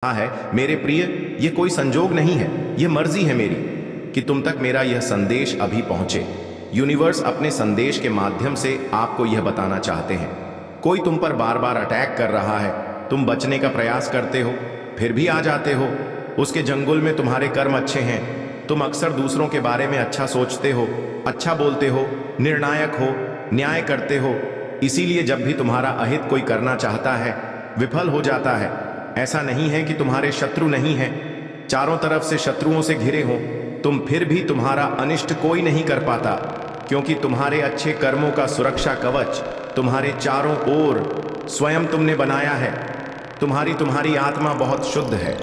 है मेरे प्रिय, ये कोई संजोग नहीं है, ये मर्जी है मेरी कि तुम तक मेरा यह संदेश अभी पहुंचे। यूनिवर्स अपने संदेश के माध्यम से आपको यह बताना चाहते हैं। कोई तुम पर बार बार अटैक कर रहा है, तुम बचने का प्रयास करते हो फिर भी आ जाते हो। उसके जंगल में तुम्हारे कर्म अच्छे हैं, तुम अक्सर दूसरों के बारे में अच्छा सोचते हो, अच्छा बोलते हो, निर्णायक हो, न्याय करते हो। इसीलिए जब भी तुम्हारा अहित कोई करना चाहता है विफल हो जाता है। ऐसा नहीं है कि तुम्हारे शत्रु नहीं हैं, चारों तरफ से शत्रुओं से घिरे हो तुम, फिर भी तुम्हारा अनिष्ट कोई नहीं कर पाता, क्योंकि तुम्हारे अच्छे कर्मों का सुरक्षा कवच तुम्हारे चारों ओर स्वयं तुमने बनाया है। तुम्हारी आत्मा बहुत शुद्ध है,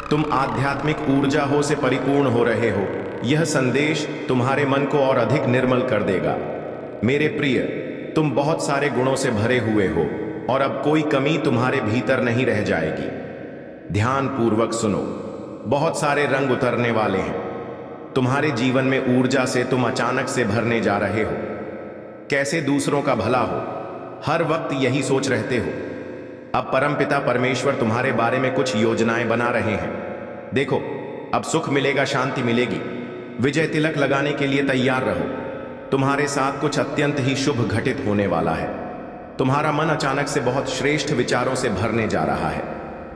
तुम आध्यात्मिक ऊर्जा हो से परिपूर्ण हो रहे हो। यह संदेश तुम्हारे मन को और अधिक निर्मल कर देगा। मेरे प्रिय, तुम बहुत सारे गुणों से भरे हुए हो और अब कोई कमी तुम्हारे भीतर नहीं रह जाएगी। ध्यान पूर्वक सुनो, बहुत सारे रंग उतरने वाले हैं। तुम्हारे जीवन में ऊर्जा से तुम अचानक से भरने जा रहे हो। कैसे दूसरों का भला हो, हर वक्त यही सोच रहते हो। अब परमपिता परमेश्वर तुम्हारे बारे में कुछ योजनाएं बना रहे हैं। देखो, अब सुख मिलेगा, शांति मिलेगी। विजय तिलक लगाने के लिए तैयार रहो। तुम्हारे साथ कुछ अत्यंत ही शुभ घटित होने वाला है। तुम्हारा मन अचानक से बहुत श्रेष्ठ विचारों से भरने जा रहा है।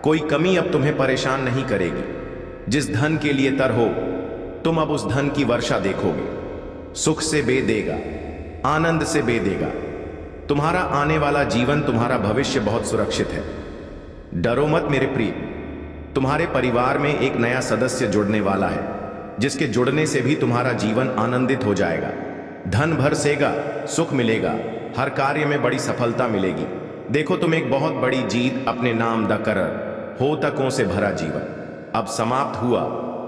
कोई कमी अब तुम्हें परेशान नहीं करेगी। जिस धन के लिए तर हो तुम अब उस धन की वर्षा देखोगे। सुख से बे देगा, आनंद से बे देगा। तुम्हारा आने वाला जीवन, तुम्हारा भविष्य बहुत सुरक्षित है। डरो मत मेरे प्रिय, तुम्हारे परिवार में एक नया सदस्य जुड़ने वाला है, जिसके जुड़ने से भी तुम्हारा जीवन आनंदित हो जाएगा। धन बरसेगा, सुख मिलेगा, हर कार्य में बड़ी सफलता मिलेगी। देखो, तुम एक बहुत बड़ी जीत अपने नाम द करर हो तकों से भरा जीवन अब समाप्त हुआ।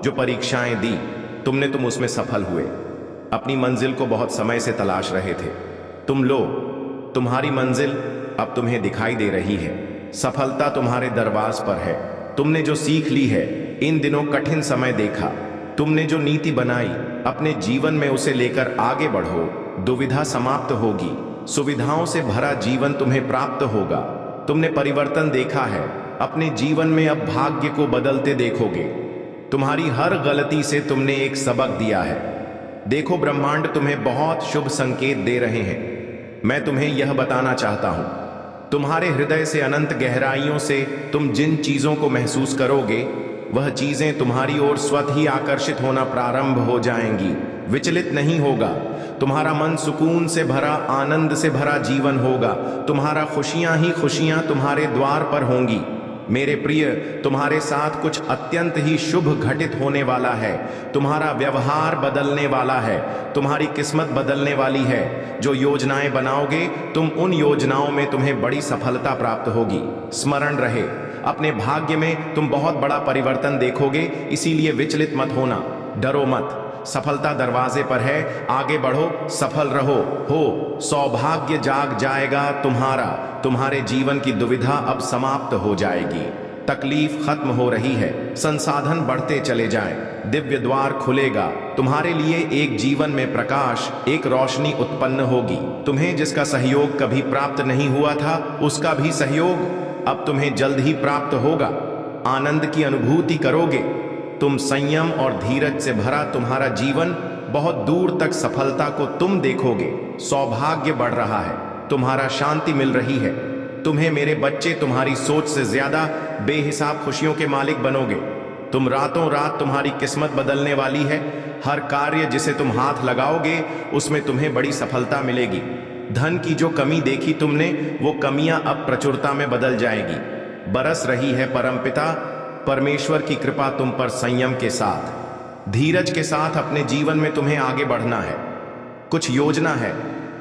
जो परीक्षाएं दी तुम उसमें सफल हुए। अपनी मंजिल को बहुत समय से तलाश रहे थे, तुम लो, तुम्हारी मंजिल अब तुम्हें दिखाई दे रही है। सफलता तुम्हारे दरवाज पर है। तुमने जो सीख ली है, इन दिनों कठिन समय देखा, तुमने जो नीति बनाई, अपने जीवन में उसे लेकर आगे बढ़ो। दुविधा समाप्त होगी, सुविधाओं से भरा जीवन तुम्हें प्राप्त होगा। तुमने परिवर्तन देखा है, अपने जीवन में अब भाग्य को बदलते देखोगे। तुम्हारी हर गलती से तुमने एक सबक दिया है। देखो, ब्रह्मांड तुम्हें बहुत शुभ संकेत दे रहे हैं। मैं तुम्हें यह बताना चाहता हूं, तुम्हारे हृदय से अनंत गहराइयों से तुम जिन चीजों को महसूस करोगे, वह चीजें तुम्हारी ओर स्वतः ही आकर्षित होना प्रारंभ हो जाएंगी। विचलित नहीं होगा। तुम्हारा मन सुकून से भरा, आनंद से भरा जीवन होगा। तुम्हारा खुशियां ही खुशियां तुम्हारे द्वार पर होंगी। मेरे प्रिय, तुम्हारे साथ कुछ अत्यंत ही शुभ घटित होने वाला है। तुम्हारा व्यवहार बदलने वाला है, तुम्हारी किस्मत बदलने वाली है। जो योजनाएं बनाओगे तुम, उन योजनाओं में तुम्हें बड़ी सफलता प्राप्त होगी। स्मरण रहे, अपने भाग्य में तुम बहुत बड़ा परिवर्तन देखोगे, इसीलिए विचलित मत होना, डरो मत। सफलता दरवाजे पर है, आगे बढ़ो, सफल रहो। हो सौभाग्य जाग जाएगा तुम्हारा। तुम्हारे जीवन की दुविधा अब समाप्त हो जाएगी। तकलीफ खत्म हो रही है, संसाधन बढ़ते चले जाएं, दिव्य द्वार खुलेगा। तुम्हारे लिए एक जीवन में प्रकाश, एक रोशनी उत्पन्न होगी। तुम्हें जिसका सहयोग कभी प्राप्त नहीं हुआ था, उसका भी सहयोग अब तुम्हें जल्द ही प्राप्त होगा। आनंद की अनुभूति करोगे। तुम संयम और धीरज से भरा तुम्हारा जीवन, बहुत दूर तक सफलता को तुम देखोगे। सौभाग्य बढ़ रहा है, तुम्हारा शांति मिल रही है। तुम्हें मेरे बच्चे तुम्हारी सोच से ज्यादा बेहिसाब खुशियों के मालिक बनोगे। तुम रातों रात, तुम्हारी किस्मत बदलने वाली है। हर कार्य जिसे तुम हाथ लगाओगे उसमें तुम्हें बड़ी सफलता मिलेगी। धन की जो कमी देखी तुमने, वो कमियां अब प्रचुरता में बदल जाएगी। बरस रही है परमपिता परमेश्वर की कृपा तुम पर। संयम के साथ, धीरज के साथ अपने जीवन में तुम्हें आगे बढ़ना है। कुछ योजना है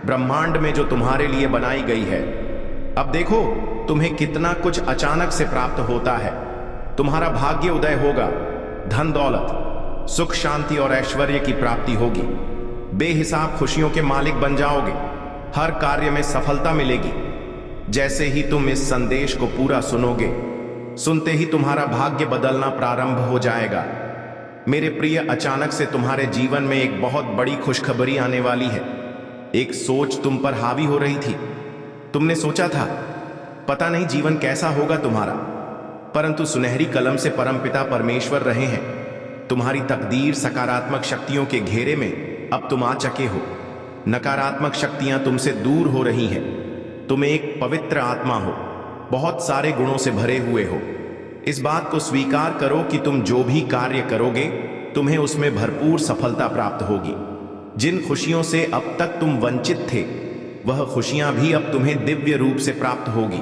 ब्रह्मांड में जो तुम्हारे लिए बनाई गई है। अब देखो, तुम्हें कितना कुछ अचानक से प्राप्त होता है। तुम्हारा भाग्य उदय होगा, धन दौलत, सुख शांति और ऐश्वर्य की प्राप्ति होगी। बेहिसाब खुशियों के मालिक बन जाओगे। हर कार्य में सफलता मिलेगी। जैसे ही तुम इस संदेश को पूरा सुनोगे, सुनते ही तुम्हारा भाग्य बदलना प्रारंभ हो जाएगा। मेरे प्रिय, अचानक से तुम्हारे जीवन में एक बहुत बड़ी खुशखबरी आने वाली है। एक सोच तुम पर हावी हो रही थी। तुमने सोचा था, पता नहीं जीवन कैसा होगा तुम्हारा। परंतु सुनहरी कलम से परमपिता परमेश्वर रहे हैं। तुम्हारी तकदीर सकारात्मक शक्तियों के घेरे में अब तुम आ चके हो। नकारात्मक शक्तियां तुमसे दूर हो रही हैं। तुम एक पवित्र आत्मा हो, बहुत सारे गुणों से भरे हुए हो। इस बात को स्वीकार करो कि तुम जो भी कार्य करोगे तुम्हें उसमें भरपूर सफलता प्राप्त होगी। जिन खुशियों से अब तक तुम वंचित थे वह खुशियां भी अब तुम्हें दिव्य रूप से प्राप्त होगी।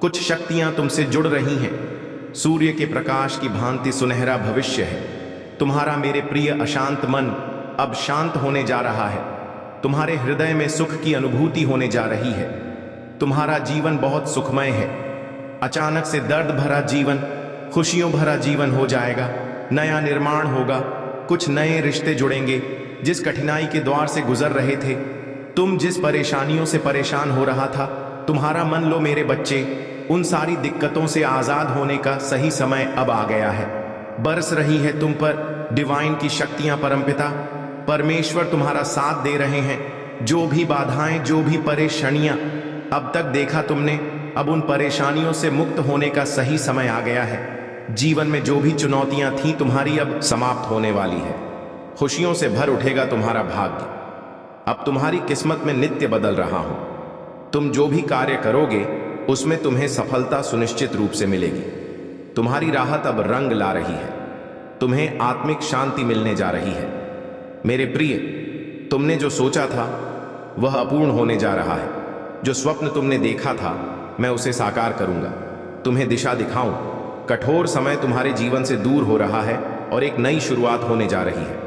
कुछ शक्तियां तुमसे जुड़ रही हैं। सूर्य के प्रकाश की भांति सुनहरा भविष्य है। तुम्हारा मेरे प्रिय अशांत मन अब शांत होने जा रहा है। तुम्हारे हृदय में सुख की अनुभूति होने जा रही है। तुम्हारा जीवन बहुत सुखमय है। अचानक से दर्द भरा जीवन खुशियों भरा जीवन हो जाएगा। नया निर्माण होगा। कुछ नए रिश्ते जुड़ेंगे। जिस कठिनाई के द्वार से गुजर रहे थे, तुम जिस परेशानियों से परेशान हो रहा था, तुम्हारा मन लो मेरे बच्चे, उन सारी दिक्कतों से आजाद होने का सही समय अब आ गया है। बरस रही है तुम पर डिवाइन की शक्तियां। परमपिता परमेश्वर तुम्हारा साथ दे रहे हैं। जो भी बाधाएं, जो भी परेशानियां अब तक देखा तुमने, अब उन परेशानियों से मुक्त होने का सही समय आ गया है। जीवन में जो भी चुनौतियां थीं तुम्हारी अब समाप्त होने वाली है। खुशियों से भर उठेगा तुम्हारा भाग्य। अब तुम्हारी किस्मत में नित्य बदल रहा हूं। तुम जो भी कार्य करोगे उसमें तुम्हें सफलता सुनिश्चित रूप से मिलेगी। तुम्हारी राहत अब रंग ला रही है। तुम्हें आत्मिक शांति मिलने जा रही है। मेरे प्रिय, तुमने जो सोचा था वह अपूर्ण होने जा रहा है। जो स्वप्न तुमने देखा था मैं उसे साकार करूंगा। तुम्हें दिशा दिखाऊं। कठोर समय तुम्हारे जीवन से दूर हो रहा है और एक नई शुरुआत होने जा रही है।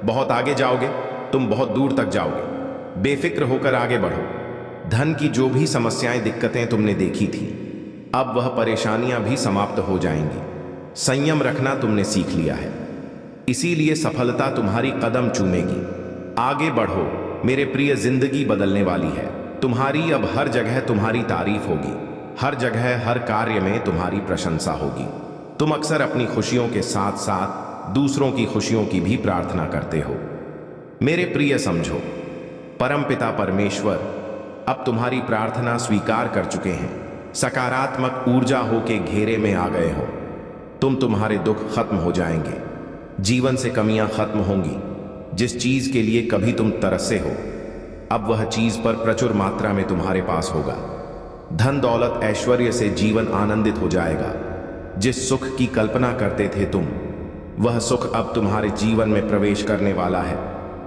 बहुत आगे जाओगे, तुम बहुत दूर तक जाओगे। बेफिक्र होकर आगे बढ़ो। धन की जो भी समस्याएं, दिक्कतें तुमने देखी थी, अब वह परेशानियां भी समाप्त हो जाएंगी। संयम रखना तुमने सीख लिया है, इसीलिए सफलता तुम्हारी कदम चूमेगी। आगे बढ़ो मेरे प्रिय, जिंदगी बदलने वाली है। तुम्हारी अब हर जगह तुम्हारी तारीफ होगी। हर जगह, हर कार्य में तुम्हारी प्रशंसा होगी। तुम अक्सर अपनी खुशियों के साथ साथ दूसरों की खुशियों की भी प्रार्थना करते हो। मेरे प्रिय समझो, परमपिता परमेश्वर अब तुम्हारी प्रार्थना स्वीकार कर चुके हैं। सकारात्मक ऊर्जा हो के घेरे में आ गए हो। तुम्हारे दुख खत्म हो जाएंगे। जीवन से कमियां खत्म होंगी। जिस चीज के लिए कभी तुम तरसे हो, अब वह चीज पर प्रचुर मात्रा में तुम्हारे पास होगा। धन दौलत ऐश्वर्य से जीवन आनंदित हो जाएगा। जिस सुख की कल्पना करते थे तुम, वह सुख अब तुम्हारे जीवन में प्रवेश करने वाला है।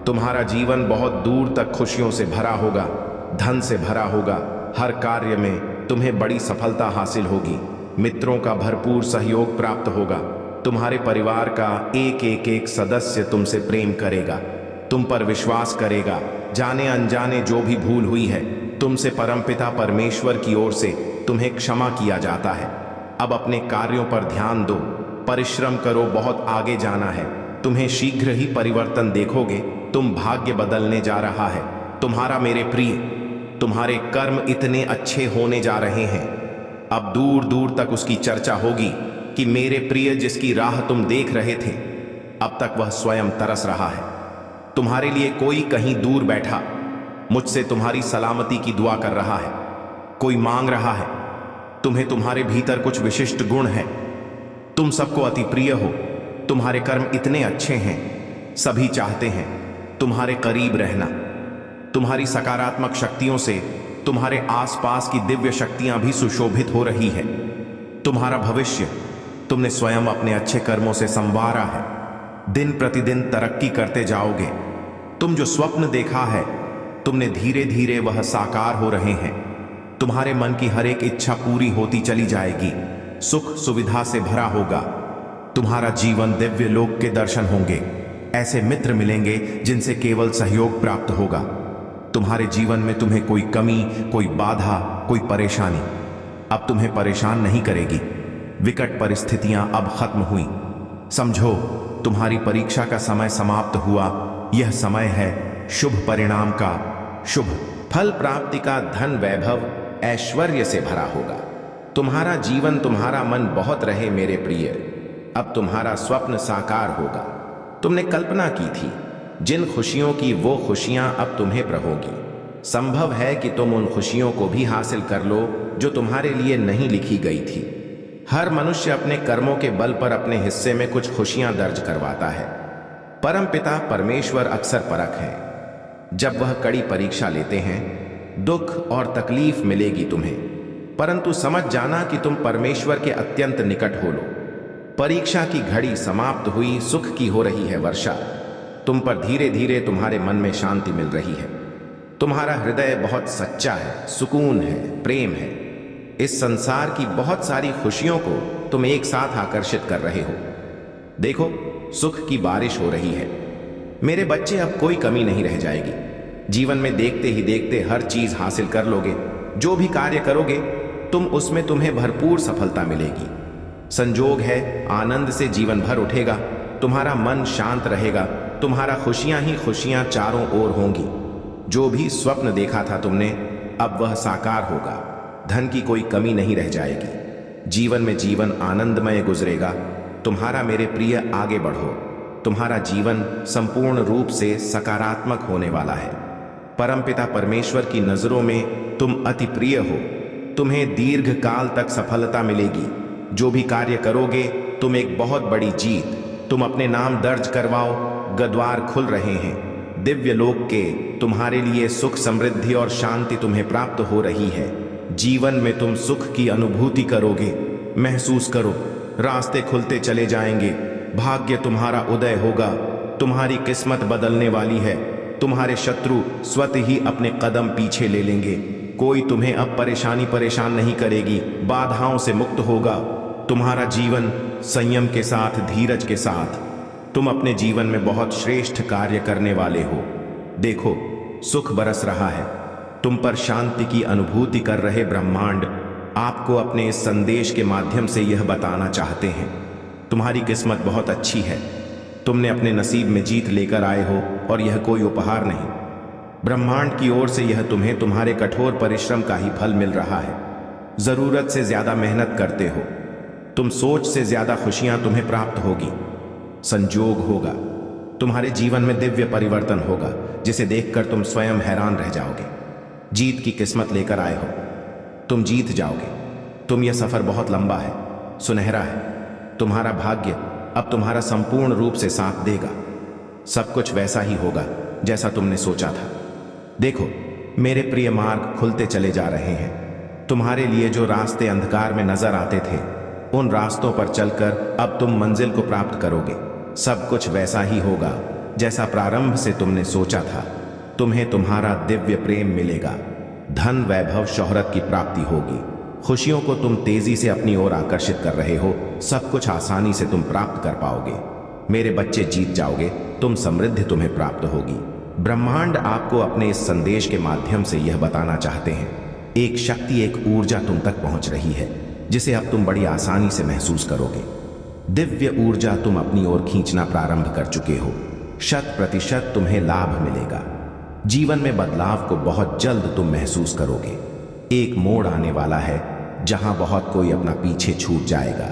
तुम्हारा जीवन बहुत दूर तक खुशियों से भरा होगा, धन से भरा होगा। हर कार्य में तुम्हें बड़ी सफलता हासिल होगी। मित्रों का भरपूर सहयोग प्राप्त होगा। तुम्हारे परिवार का एक सदस्य तुमसे प्रेम करेगा, तुम पर विश्वास करेगा। जाने अनजाने जो भी भूल हुई है तुमसे, परमपिता परमेश्वर की ओर से तुम्हें क्षमा किया जाता है। अब अपने कार्यों पर ध्यान दो, परिश्रम करो, बहुत आगे जाना है। तुम्हें शीघ्र ही परिवर्तन देखोगे। तुम भाग्य बदलने जा रहा है। तुम्हारा मेरे प्रिय, तुम्हारे कर्म इतने अच्छे होने जा रहे हैं, अब दूर दूर तक उसकी चर्चा होगी कि मेरे प्रिय जिसकी राह तुम देख रहे थे, अब तक वह स्वयं तरस रहा है। तुम्हारे लिए कोई कहीं दूर बैठा मुझसे तुम्हारी सलामती की दुआ कर रहा है। कोई मांग रहा है। तुम्हें तुम्हारे भीतर कुछ विशिष्ट गुण हैं। तुम सबको अति प्रिय हो। तुम्हारे कर्म इतने अच्छे हैं, सभी चाहते हैं तुम्हारे करीब रहना। तुम्हारी सकारात्मक शक्तियों से तुम्हारे आसपास की दिव्य शक्तियां भी सुशोभित हो रही है। तुम्हारा भविष्य तुमने स्वयं अपने अच्छे कर्मों से संवारा है। दिन प्रतिदिन तरक्की करते जाओगे। तुम जो स्वप्न देखा है, तुमने धीरे धीरे वह साकार हो रहे हैं। तुम्हारे मन की हर एक इच्छा पूरी होती चली जाएगी। सुख सुविधा से भरा होगा। तुम्हारा जीवन दिव्य लोक के दर्शन होंगे। ऐसे मित्र मिलेंगे जिनसे केवल सहयोग प्राप्त होगा। तुम्हारे जीवन में तुम्हें कोई कमी, कोई बाधा, कोई परेशानी अब तुम्हें परेशान नहीं करेगी। विकट परिस्थितियां अब खत्म हुई। समझो, तुम्हारी परीक्षा का समय समाप्त हुआ। यह समय है शुभ परिणाम का, शुभ फल प्राप्ति का। धन वैभव ऐश्वर्य से भरा होगा। तुम्हारा जीवन, तुम्हारा मन बहुत रहे मेरे प्रिय। अब तुम्हारा स्वप्न साकार होगा। तुमने कल्पना की थी जिन खुशियों की, वो खुशियां अब तुम्हें प्रहोगी। संभव है कि तुम उन खुशियों को भी हासिल कर लो जो तुम्हारे लिए नहीं लिखी गई थी। हर मनुष्य अपने कर्मों के बल पर अपने हिस्से में कुछ खुशियां दर्ज करवाता है। परमपिता परमेश्वर अक्सर परख है। जब वह कड़ी परीक्षा लेते हैं, दुख और तकलीफ मिलेगी तुम्हें, परंतु समझ जाना कि तुम परमेश्वर के अत्यंत निकट हो लो। परीक्षा की घड़ी समाप्त हुई, सुख की हो रही है वर्षा। तुम पर धीरे धीरे तुम्हारे मन में शांति मिल रही है। तुम्हारा हृदय बहुत सच्चा है, सुकून है, प्रेम है। इस संसार की बहुत सारी खुशियों को तुम एक साथ आकर्षित कर रहे हो। देखो, सुख की बारिश हो रही है। मेरे बच्चे, अब कोई कमी नहीं रह जाएगी। जीवन में देखते ही देखते हर चीज हासिल कर लोगे। जो भी कार्य करोगे तुम, उसमें तुम्हें भरपूर सफलता मिलेगी। संजोग है, आनंद से जीवन भर उठेगा। तुम्हारा मन शांत रहेगा। तुम्हारा खुशियां ही खुशियां चारों ओर होंगी। जो भी स्वप्न देखा था तुमने, अब वह साकार होगा। धन की कोई कमी नहीं रह जाएगी। जीवन में जीवन आनंदमय गुजरेगा। तुम्हारा मेरे प्रिय, आगे बढ़ो। तुम्हारा जीवन संपूर्ण रूप से सकारात्मक होने वाला है। परमपिता परमेश्वर की नजरों में तुम अति प्रिय हो। तुम्हें दीर्घ काल तक सफलता मिलेगी। जो भी कार्य करोगे तुम एक बहुत बड़ी जीत, तुम अपने नाम दर्ज करवाओ। गद्वार खुल रहे हैं। दिव्य लोक के तुम्हारे लिए सुख, समृद्धि और शांति तुम्हें प्राप्त हो रही है। जीवन में तुम सुख की अनुभूति करोगे। महसूस करो, रास्ते खुलते चले जाएंगे। भाग्य तुम्हारा उदय होगा। तुम्हारी किस्मत बदलने वाली है। तुम्हारे शत्रु स्वतः ही अपने कदम पीछे ले लेंगे। कोई तुम्हें अब परेशान नहीं करेगी। बाधाओं से मुक्त होगा। तुम्हारा जीवन संयम के साथ, धीरज के साथ, तुम अपने जीवन में बहुत श्रेष्ठ कार्य करने वाले हो। देखो, सुख बरस रहा है। तुम पर शांति की अनुभूति कर रहे ब्रह्मांड आपको अपने इस संदेश के माध्यम से यह बताना चाहते हैं। तुम्हारी किस्मत बहुत अच्छी है। तुमने अपने नसीब में जीत लेकर आए हो और यह कोई उपहार नहीं। ब्रह्मांड की ओर से यह तुम्हें तुम्हारे कठोर परिश्रम का ही फल मिल रहा है। जरूरत से ज्यादा मेहनत करते हो। तुम सोच से ज्यादा खुशियां तुम्हें प्राप्त होगी। संजोग होगा, तुम्हारे जीवन में दिव्य परिवर्तन होगा जिसे देखकर तुम स्वयं हैरान रह जाओगे। जीत की किस्मत लेकर आए हो, तुम जीत जाओगे। यह सफर बहुत लंबा है, सुनहरा है। तुम्हारा भाग्य अब तुम्हारा संपूर्ण रूप से साथ देगा। सब कुछ वैसा ही होगा जैसा तुमने सोचा था। देखो, मेरे प्रिय, मार्ग खुलते चले जा रहे हैं। तुम्हारे लिए जो रास्ते अंधकार में नजर आते थे, उन रास्तों पर चलकर अब तुम मंजिल को प्राप्त करोगे। सब कुछ वैसा ही होगा जैसा प्रारंभ से तुमने सोचा था। तुम्हें तुम्हारा दिव्य प्रेम मिलेगा। धन, वैभव, शोहरत की प्राप्ति होगी। खुशियों को तुम तेजी से अपनी ओर आकर्षित कर रहे हो। सब कुछ आसानी से तुम प्राप्त कर पाओगे। मेरे बच्चे, जीत जाओगे। तुम समृद्धि तुम्हें प्राप्त होगी। ब्रह्मांड आपको अपने इस संदेश के माध्यम से यह बताना चाहते हैं। एक शक्ति, एक ऊर्जा तुम तक पहुंच रही है जिसे अब तुम बड़ी आसानी से महसूस करोगे। दिव्य ऊर्जा तुम अपनी ओर खींचना प्रारंभ कर चुके हो। 100% तुम्हें लाभ मिलेगा। जीवन में बदलाव को बहुत जल्द तुम महसूस करोगे। एक मोड़ आने वाला है जहां बहुत कोई अपना पीछे छूट जाएगा।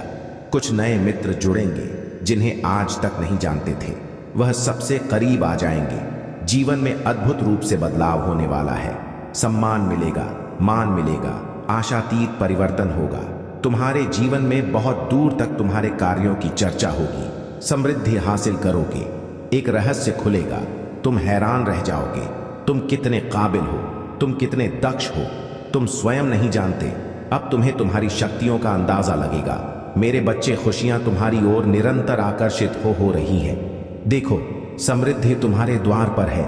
कुछ नए मित्र जुड़ेंगे जिन्हें आज तक नहीं जानते थे, वह सबसे करीब आ जाएंगे। जीवन में अद्भुत रूप से बदलाव होने वाला है। सम्मान मिलेगा, मान मिलेगा, आशातीत परिवर्तन होगा। तुम्हारे जीवन में बहुत दूर तक तुम्हारे कार्यों की चर्चा होगी। समृद्धि हासिल करोगे। एक रहस्य खुलेगा। तुम हैरान रह जाओगे। तुम कितने काबिल हो, तुम कितने दक्ष हो, तुम स्वयं नहीं जानते। अब तुम्हें तुम्हारी शक्तियों का अंदाजा लगेगा। मेरे बच्चे, खुशियां तुम्हारी ओर निरंतर आकर्षित हो रही हैं। देखो, समृद्धि तुम्हारे द्वार पर है।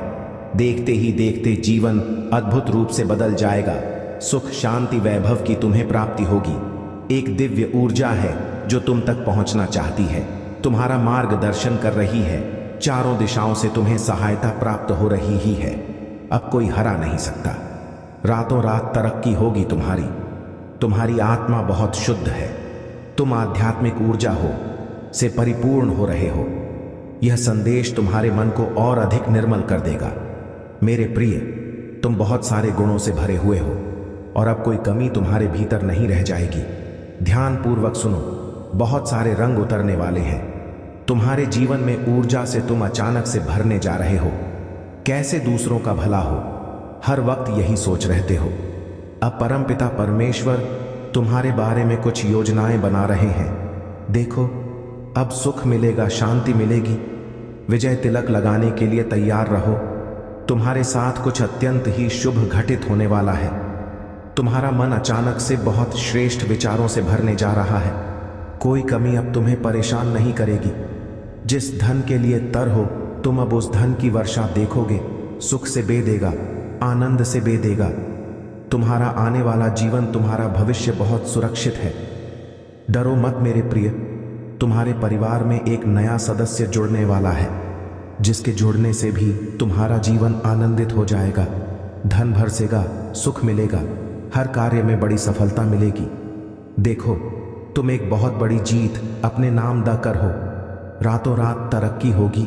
देखते ही देखते जीवन अद्भुत रूप से बदल जाएगा। सुख, शांति, वैभव की तुम्हें प्राप्ति होगी। एक दिव्य ऊर्जा है जो तुम तक पहुंचना चाहती है, तुम्हारा मार्गदर्शन कर रही है। चारों दिशाओं से तुम्हें सहायता प्राप्त हो रही ही है। अब कोई हरा नहीं सकता। रातों रात तरक्की होगी तुम्हारी। तुम्हारी आत्मा बहुत शुद्ध है। तुम आध्यात्मिक ऊर्जा हो से परिपूर्ण हो रहे हो। यह संदेश तुम्हारे मन को और अधिक निर्मल कर देगा। मेरे प्रिय, तुम बहुत सारे गुणों से भरे हुए हो और अब कोई कमी तुम्हारे भीतर नहीं रह जाएगी। ध्यान पूर्वक सुनो, बहुत सारे रंग उतरने वाले हैं। तुम्हारे जीवन में ऊर्जा से तुम अचानक से भरने जा रहे हो। कैसे दूसरों का भला हो, हर वक्त यही सोच रहते हो। अब परमपिता परमेश्वर तुम्हारे बारे में कुछ योजनाएं बना रहे हैं। देखो, अब सुख मिलेगा, शांति मिलेगी। विजय तिलक लगाने के लिए तैयार रहो। तुम्हारे साथ कुछ अत्यंत ही शुभ घटित होने वाला है। तुम्हारा मन अचानक से बहुत श्रेष्ठ विचारों से भरने जा रहा है। कोई कमी अब तुम्हें परेशान नहीं करेगी। जिस धन के लिए तर हो, तुम अब उस धन की वर्षा देखोगे। सुख से बेदेगा, आनंद से बेदेगा। तुम्हारा आने वाला जीवन, तुम्हारा भविष्य बहुत सुरक्षित है। डरो मत मेरे प्रिय। तुम्हारे परिवार में एक नया सदस्य जुड़ने वाला है, जिसके जुड़ने से भी तुम्हारा जीवन आनंदित हो जाएगा। धन बरसेगा, सुख मिलेगा, हर कार्य में बड़ी सफलता मिलेगी। देखो, तुम एक बहुत बड़ी जीत अपने नाम दा कर हो। रातों रात तरक्की होगी।